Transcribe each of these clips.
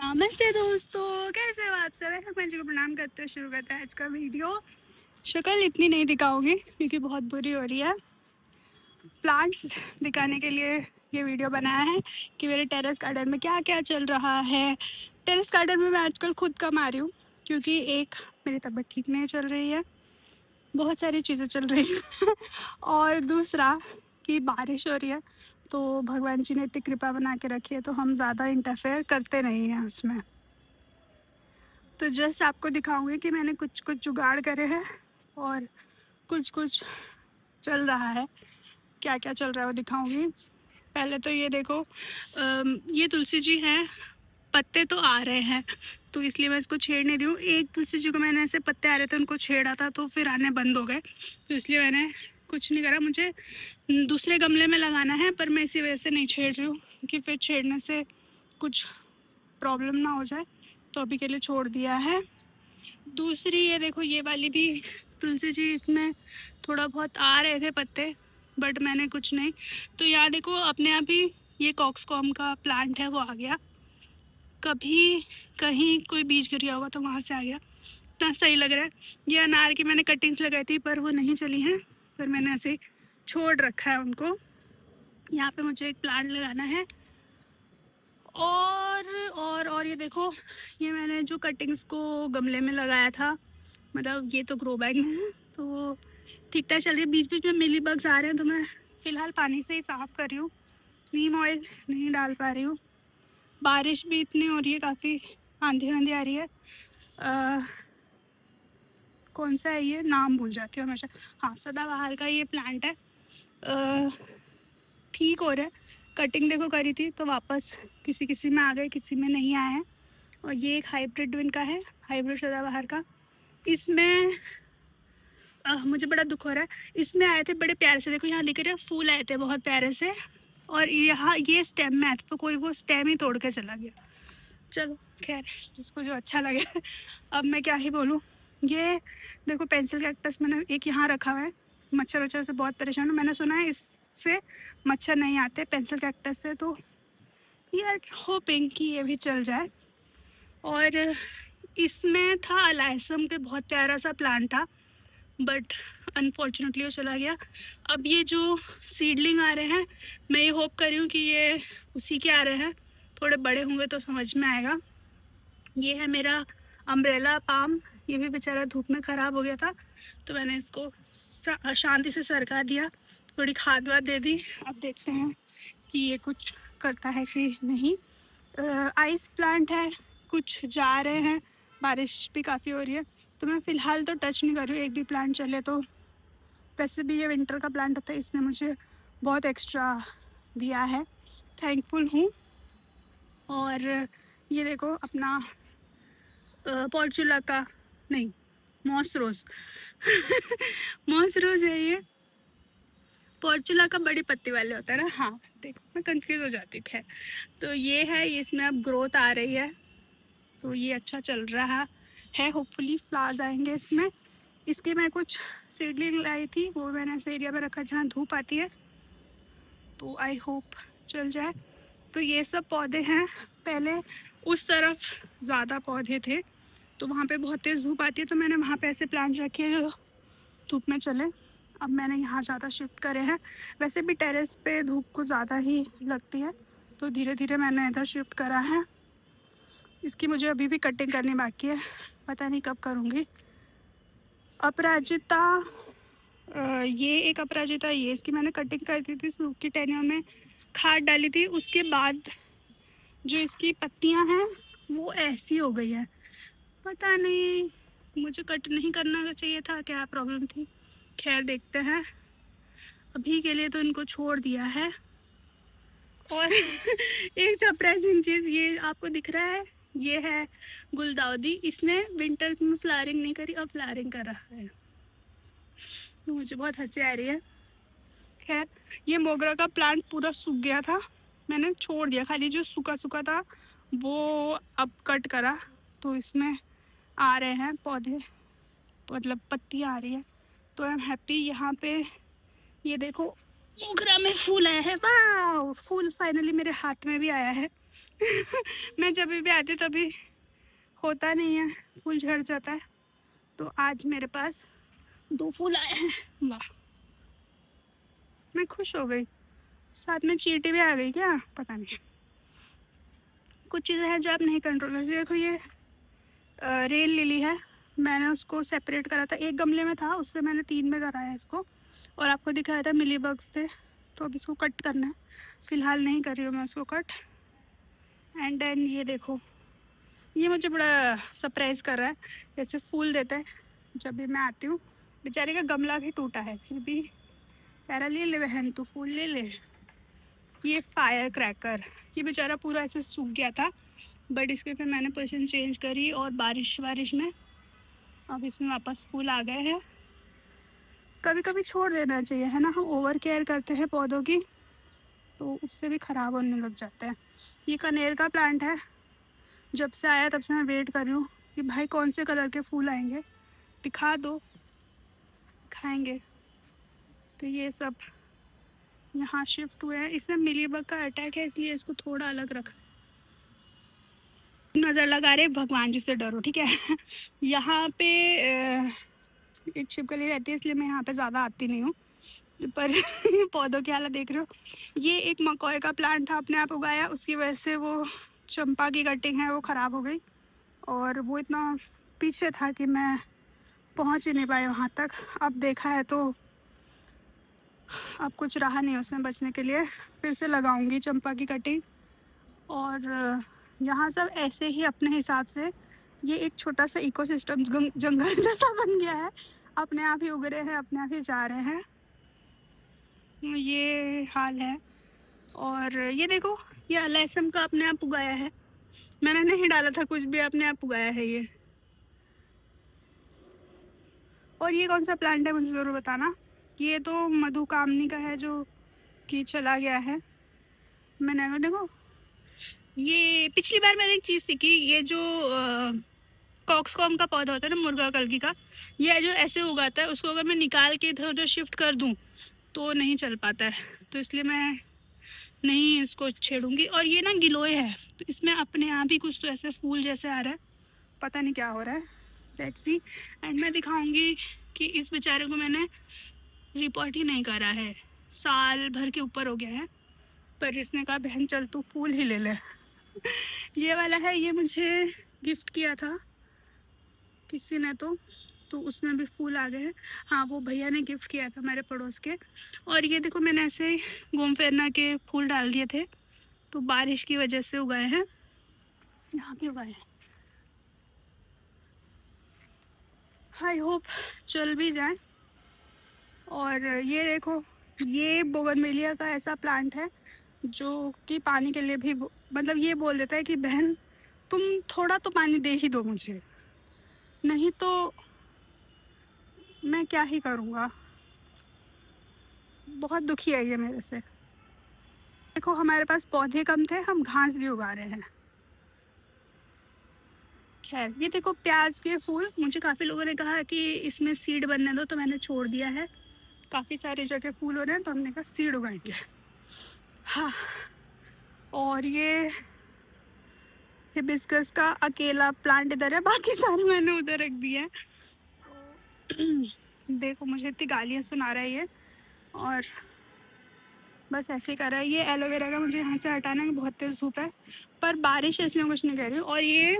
नमस्ते दोस्तों, कैसे हो आप सब। मैं जी को प्रणाम करते हुए शुरू करते हैं आज का वीडियो। शक्ल इतनी नहीं दिखाऊंगी क्योंकि बहुत बुरी हो रही है। प्लांट्स दिखाने के लिए ये वीडियो बनाया है कि मेरे टेरेस गार्डन में क्या क्या चल रहा है। टेरेस गार्डन में मैं आजकल खुद कम आ रही हूँ क्योंकि एक, मेरी तबीयत ठीक नहीं चल रही है, बहुत सारी चीज़ें चल रही हैं और दूसरा कि बारिश हो रही है, तो भगवान जी ने इतनी कृपा बना के रखी है तो हम ज़्यादा इंटरफेयर करते नहीं हैं उसमें। तो जस्ट आपको दिखाऊंगी कि मैंने कुछ कुछ जुगाड़ करे हैं और कुछ कुछ चल रहा है। क्या क्या चल रहा है वो दिखाऊंगी। पहले तो ये देखो, ये तुलसी जी हैं, पत्ते तो आ रहे हैं तो इसलिए मैं इसको छेड़ नहीं रही हूँ। एक तुलसी जी को मैंने ऐसे पत्ते आ रहे थे उनको छेड़ा था तो फिर आने बंद हो गए, तो इसलिए मैंने कुछ नहीं करा। मुझे दूसरे गमले में लगाना है पर मैं इसी वजह से नहीं छेड़ रही हूँ कि फिर छेड़ने से कुछ प्रॉब्लम ना हो जाए, तो अभी के लिए छोड़ दिया है। दूसरी ये देखो, ये वाली भी तुलसी जी, इसमें थोड़ा बहुत आ रहे थे पत्ते बट मैंने कुछ नहीं। तो यहाँ देखो अपने आप ही ये कॉक्सकॉम का प्लांट है वो आ गया। कभी कहीं कोई बीज गिर गया होगा तो वहाँ से आ गया। इतना सही लग रहा है। ये अनार की मैंने कटिंग्स लगाई थी पर वो नहीं चली हैं, पर मैंने ऐसे छोड़ रखा है उनको। यहाँ पे मुझे एक प्लांट लगाना है। और ये देखो, ये मैंने जो कटिंग्स को गमले में लगाया था, मतलब ये तो ग्रो बैग में है तो वो ठीक ठाक चल रही है। बीच बीच में मिली बग्स आ रहे हैं तो मैं फ़िलहाल पानी से ही साफ़ कर रही हूँ, नीम ऑयल नहीं डाल पा रही हूँ। बारिश भी इतनी हो रही है, काफ़ी आंधी आंधी आ रही है। कौन सा है ये, नाम भूल जाती हूँ हमेशा। हाँ, सदाबहार का ये प्लांट है। ठीक हो रहा है। कटिंग देखो करी थी तो वापस किसी किसी में आ गए, किसी में नहीं आए हैं। और ये एक हाइब्रिड विन का है, हाइब्रिड सदाबहार का। इसमें मुझे बड़ा दुख हो रहा है। इसमें आए थे बड़े प्यारे से, देखो यहाँ लिख रहे हैं, फूल आए थे बहुत प्यारे से और यहाँ ये स्टेम में आए थे तो कोई वो स्टेम ही तोड़ के चला गया। चलो खैर, जिसको जो अच्छा लगे अब मैं क्या ही बोलूँ। ये देखो पेंसिल कैक्टस मैंने एक यहाँ रखा हुआ है। मच्छर वच्छर से बहुत परेशान हूँ। मैंने सुना है इससे मच्छर नहीं आते पेंसिल कैक्टस से, तो वी आर होपिंग कि ये भी चल जाए। और इसमें था अलाइसम के, बहुत प्यारा सा प्लांट था बट अनफॉर्चुनेटली वो चला गया। अब ये जो सीडलिंग आ रहे हैं, मैं ये होप कर रही हूँ कि ये उसी के आ रहे हैं, थोड़े बड़े होंगे तो समझ में आएगा। ये है मेरा अम्ब्रेला पाम, ये भी बेचारा धूप में ख़राब हो गया था तो मैंने इसको शांति से सरका दिया, थोड़ी खाद वाद दे दी। अब देखते हैं कि ये कुछ करता है कि नहीं। आइस प्लांट है, कुछ जा रहे हैं, बारिश भी काफ़ी हो रही है तो मैं फ़िलहाल तो टच नहीं कर रही हूँ। एक भी प्लांट चले तो, वैसे भी ये विंटर का प्लांट होता है, इसने मुझे बहुत एक्स्ट्रा दिया है, थैंकफुल हूँ। और ये देखो अपना पॉर्चुला का नहीं, मॉस रोज़ मॉस रोज़ है ये। पॉर्चुला का बड़ी पत्ती वाले होता है ना, हाँ देखो मैं कंफ्यूज हो जाती हूँ। खैर, तो ये है, इसमें अब ग्रोथ आ रही है तो ये अच्छा चल रहा है। होपफुली फ्लावर्स आएंगे इसमें। इसके मैं कुछ सीडलिंग लाई थी, वो मैंने ऐसे एरिया में रखा जहाँ धूप आती है, तो आई होप चल जाए। तो ये सब पौधे हैं। पहले उस तरफ ज़्यादा पौधे थे तो वहाँ पे बहुत तेज़ धूप आती है तो मैंने वहाँ पे ऐसे प्लांट्स रखे जो धूप में चले। अब मैंने यहाँ ज़्यादा शिफ्ट करे हैं। वैसे भी टेरेस पे धूप को ज़्यादा ही लगती है तो धीरे धीरे मैंने इधर शिफ्ट करा है। इसकी मुझे अभी भी कटिंग करनी बाकी है, पता नहीं कब करूँगी। अपराजिता, ये एक अपराजिता, ये इसकी मैंने कटिंग कर दी थी सूखी टहनियों में, खाद डाली थी, उसके बाद जो इसकी पत्तियां हैं वो ऐसी हो गई है। पता नहीं, मुझे कट नहीं करना चाहिए था, क्या प्रॉब्लम थी। खैर देखते हैं, अभी के लिए तो इनको छोड़ दिया है। और एक सरप्राइजिंग चीज़ ये आपको दिख रहा है, ये है गुलदाउदी। इसने विंटर्स में फ्लावरिंग नहीं करी, अब फ्लावरिंग कर रहा है तो मुझे बहुत हंसी आ रही है। खैर, ये मोगरा का प्लांट पूरा सूख गया था, मैंने छोड़ दिया, खाली जो सूखा सूखा था वो अब कट करा तो इसमें आ रहे हैं पौधे, मतलब पत्तियाँ आ रही है तो आई एम हैप्पी। यहाँ पे ये देखो मोगरा में फूल आया है, वाह, फूल फाइनली मेरे हाथ में भी आया है। मैं जब भी आती तभी होता नहीं है, फूल झड़ जाता है। तो आज मेरे पास 2 फूल आए हैं। वाह! मैं खुश हो गई। साथ में चींटी भी आ गई क्या? पता नहीं। कुछ चीज़ें हैं जो आप नहीं कंट्रोल कर सकते। देखो ये रेन लिली है। मैंने उसको सेपरेट करा था, एक गमले में था, उससे मैंने 3 में कराया इसको। और आपको दिखाया था मिली बग्स थे, तो अब इसको कट करना है। फ़िलहाल नहीं कर रही हूँ मैं उसको कट। एंड देन ये देखो, ये मुझे बड़ा सरप्राइज़ कर रहा है। जैसे फूल देता है जब भी मैं आती हूँ। बेचारे का गमला भी टूटा है, फिर भी कह रहा ले ले बहन तू फूल ले ले। ये फायर क्रैकर, ये बेचारा पूरा ऐसे सूख गया था, बट इसके फिर मैंने पोजीशन चेंज करी और बारिश में अब इसमें वापस फूल आ गए हैं। कभी कभी छोड़ देना चाहिए, है ना। हम ओवर केयर करते हैं पौधों की, तो उससे भी ख़राब होने लग जाते हैं। ये कनेर का प्लांट है। जब से आया तब से मैं वेट कर रही हूँ कि भाई कौन से कलर के फूल आएंगे, दिखा दो, खाएंगे। तो ये सब यहाँ शिफ्ट हुए हैं। इसमें मिलीबग का अटैक है, इसलिए इसको थोड़ा अलग रखा। नज़र लगा रहे भगवान जी से डरो, ठीक है। यहाँ पे एक छिपकली रहती है, इसलिए मैं यहाँ पे ज़्यादा आती नहीं हूँ। पर पौधों की हालत देख रहे हो। ये एक मकॉय का प्लांट था, अपने आप उगाया, उसकी वजह से वो चंपा की कटिंग है वो ख़राब हो गई। और वो इतना पीछे था कि मैं पहुँच ही नहीं पाई वहाँ तक। अब देखा है तो अब कुछ रहा नहीं उसमें बचने के लिए। फिर से लगाऊंगी चंपा की कटिंग। और यहाँ सब ऐसे ही अपने हिसाब से, ये एक छोटा सा इकोसिस्टम जंगल जैसा बन गया है। अपने आप ही उग रहे हैं, अपने आप ही जा रहे हैं। ये हाल है। और ये देखो, ये लहसुन का अपने आप उगाया है। मैंने नहीं डाला था कुछ भी, अपने आप उगाया है ये। और ये कौन सा प्लांट है मुझे ज़रूर बताना। ये तो मधुकामनी का है जो कि चला गया है। मैंने देखो, ये पिछली बार मैंने एक चीज़ सीखी, ये जो कॉक्सकॉम का पौधा होता है ना, मुर्गा कलगी का, ये जो ऐसे उगाता है, उसको अगर मैं निकाल के इधर उधर शिफ्ट कर दूँ तो नहीं चल पाता है। तो इसलिए मैं नहीं इसको छेड़ूंगी। और ये ना गिलोय है, तो इसमें अपने आप ही कुछ तो ऐसे फूल जैसे आ रहा है, पता नहीं क्या हो रहा है। Let's see. एंड मैं दिखाऊंगी कि इस बेचारे को मैंने रिपोर्ट ही नहीं करा है, साल भर के ऊपर हो गया है, पर इसने कहा बहन चल तू फूल ही ले ले। ये वाला है, ये मुझे गिफ्ट किया था किसी ने, तो उसमें भी फूल आ गए हैं। हाँ, वो भैया ने गिफ्ट किया था मेरे पड़ोस के। और ये देखो, मैंने ऐसे ही घूम फिरना के फूल डाल दिए थे, तो बारिश की वजह से उगाए हैं, यहाँ पे उगाए हैं। आई होप चल भी जाए। और ये देखो, ये बोगनवेलिया का ऐसा प्लांट है जो कि पानी के लिए भी मतलब ये बोल देता है कि बहन तुम थोड़ा तो पानी दे ही दो मुझे, नहीं तो मैं क्या ही करूँगा। बहुत दुखी है ये मेरे से। देखो, हमारे पास पौधे कम थे, हम घास भी उगा रहे हैं। खैर, ये देखो प्याज के फूल, मुझे काफ़ी लोगों ने कहा कि इसमें सीड बनने दो, तो मैंने छोड़ दिया है। काफ़ी सारी जगह फूल हो रहे हैं, तो हमने कहा सीड उगाएंगे। हाँ। और ये हिबिस्कस का अकेला प्लांट इधर है, बाकी सारे मैंने उधर रख दिए हैं। देखो, मुझे इतनी गालियाँ सुना रहा है ये, और बस ऐसे ही कर रहा है। ये एलोवेरा का मुझे यहाँ से हटाना है, बहुत तेज़ धूप है, पर बारिश है इसलिए कुछ नहीं कह रही हूँ। और ये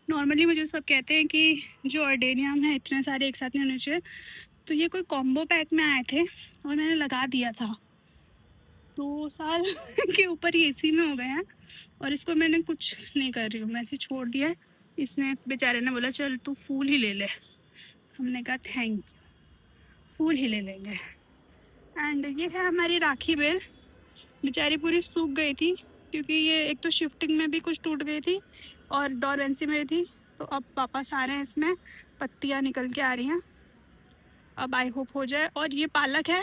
नॉर्मली मुझे सब कहते हैं कि जो अर्डेनियम है इतने सारे एक साथ नहीं होने चाहिए, तो ये कोई कॉम्बो पैक में आए थे और मैंने लगा दिया था। 2 साल के ऊपर ही इसी में हो गए हैं, और इसको मैंने कुछ नहीं कर रही हूँ, मैं ऐसे छोड़ दिया है। इसने बेचारे ने बोला चल तू फूल ही ले ले, हमने कहा थैंक यू, फूल ही ले लेंगे। एंड ये है हमारी राखी बेल, बेचारी पूरी सूख गई थी, क्योंकि ये एक तो शिफ्टिंग में भी कुछ टूट गई थी और डोरबेंसी में थी, तो अब वापस आ रहे हैं, इसमें पत्तियाँ निकल के आ रही हैं। अब आई होप हो जाए। और ये पालक है,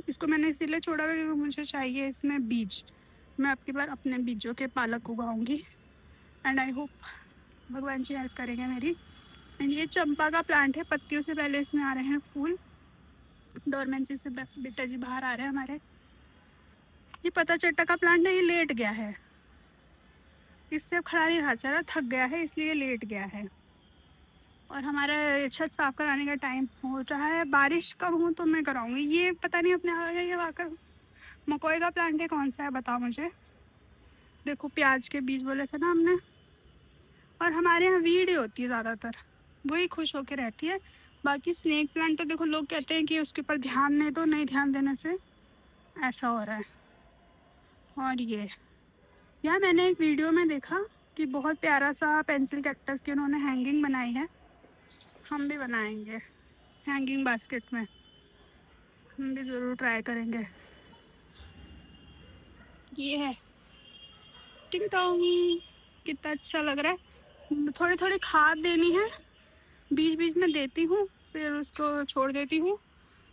इसको मैंने इसीलिए छोड़ा क्योंकि मुझे चाहिए इसमें बीज। मैं अब की बार अपने बीजों के पालक उगाऊंगी, एंड आई होप भगवान जी हेल्प करेंगे मेरी। एंड ये चंपा का प्लांट है, पत्तियों से पहले इसमें आ रहे हैं फूल, डोरमेंसी से बेटा जी बाहर आ रहे हैं हमारे। ये पता चट्टा का प्लांट है, ये लेट गया है, इससे अब खड़ा नहीं रहा, चला थक गया है इसलिए लेट गया है। और हमारा छत साफ़ कराने का टाइम हो रहा है। बारिश कब हो तो मैं कराऊंगी। ये पता नहीं अपने आ गया ये वाकर मकोई का प्लांट है, कौन सा है बताओ मुझे। देखो प्याज के बीज बोले थे ना हमने। और हमारे यहाँ वीड होती है ज़्यादातर, वही खुश होके रहती है। बाकी स्नेक प्लांट तो देखो लोग कहते हैं कि उसके ऊपर ध्यान नहीं, तो नहीं ध्यान देने से ऐसा हो रहा है। और ये यार मैंने एक वीडियो में देखा कि बहुत प्यारा सा पेंसिल कैक्टस की उन्होंने हैंगिंग बनाई है। हम भी बनाएंगे हैंगिंग बास्केट में, हम भी ज़रूर ट्राई करेंगे। ये है टिंग टोंग, कितना अच्छा लग रहा है। थोड़ी थोड़ी खाद देनी है, बीच बीच में देती हूँ, फिर उसको छोड़ देती हूँ।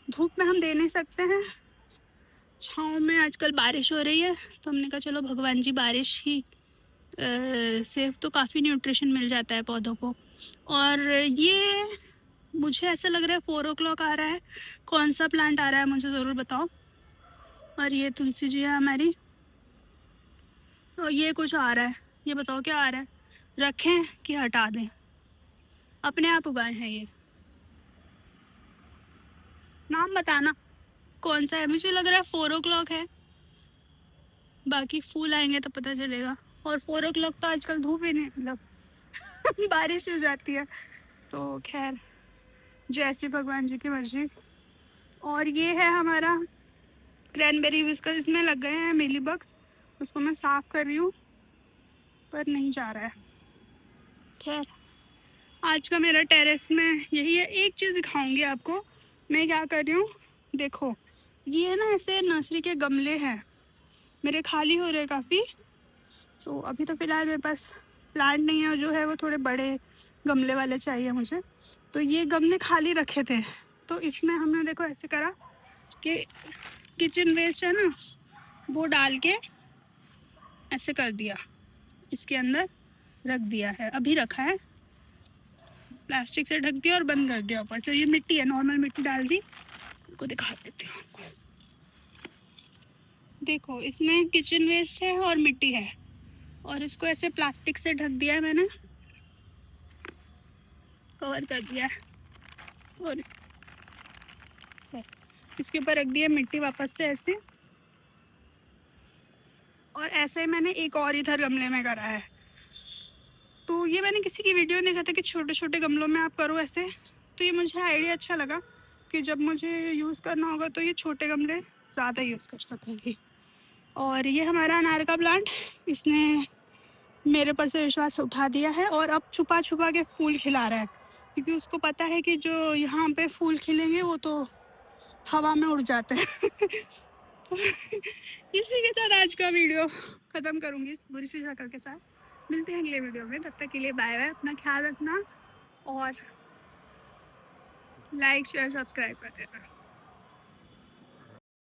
धूप में हम दे नहीं सकते हैं, छाँव में आजकल बारिश हो रही है तो हमने कहा चलो भगवान जी बारिश ही से तो काफ़ी न्यूट्रिशन मिल जाता है पौधों को। और ये मुझे ऐसा लग रहा है 4 o'clock आ रहा है। कौन सा प्लांट आ रहा है मुझे ज़रूर बताओ। और ये तुलसी जी है हमारी। और ये कुछ आ रहा है, ये बताओ क्या आ रहा है। रखें कि हटा दें, अपने आप उगाए हैं ये। नाम बताना कौन सा है। मुझे लग रहा है 4 o'clock है, बाकी फूल आएंगे तो पता चलेगा। और 4 o'clock तो आजकल धूप ही नहीं, मतलब बारिश हो जाती है। तो खैर जैसी भगवान जी की मर्जी। और ये है हमारा क्रैनबेरी विस्कस, इसमें लग गए हैं मिली बग्स, उसको मैं साफ़ कर रही हूँ पर नहीं जा रहा है। खैर आज का मेरा टेरेस में यही है। एक चीज़ दिखाऊंगी आपको मैं क्या कर रही हूँ। देखो ये ना ऐसे नर्सरी के गमले हैं मेरे, खाली हो रहे काफ़ी। तो अभी तो फ़िलहाल मेरे पास प्लांट नहीं है, जो है वो थोड़े बड़े गमले वाले चाहिए मुझे। तो ये गमले खाली रखे थे, तो इसमें हमने देखो ऐसे करा कि किचन वेस्ट है ना वो डाल के ऐसे कर दिया, इसके अंदर रख दिया है। अभी रखा है, प्लास्टिक से ढक दिया और बंद कर दिया ऊपर से। ये मिट्टी है, नॉर्मल मिट्टी डाल दी। आपको दिखा देती हूँ आपको। देखो इसमें किचन वेस्ट है और मिट्टी है, और इसको ऐसे प्लास्टिक से ढक दिया है मैंने, कवर कर दिया है। और इसके ऊपर रख दिया मिट्टी वापस से ऐसे। और ऐसे ही मैंने एक और इधर गमले में करा है। तो ये मैंने किसी की वीडियो में देखा था कि छोटे छोटे गमलों में आप करो ऐसे। तो ये मुझे आइडिया अच्छा लगा कि जब मुझे यूज़ करना होगा तो ये छोटे गमले ज़्यादा यूज़ कर सकूँगी। और ये हमारा अनार का प्लांट, इसने मेरे पर से विश्वास उठा दिया है और अब छुपा छुपा के फूल खिला रहा है, क्योंकि उसको पता है कि जो यहाँ पे फूल खिलेंगे वो तो हवा में उड़ जाते हैं। इसी के साथ आज का वीडियो ख़त्म करूँगी, इस बुरी सी शक्ल के साथ। मिलते हैं अगले वीडियो में, तब तक के लिए बाय बाय। अपना ख्याल रखना और लाइक शेयर सब्सक्राइब कर देना।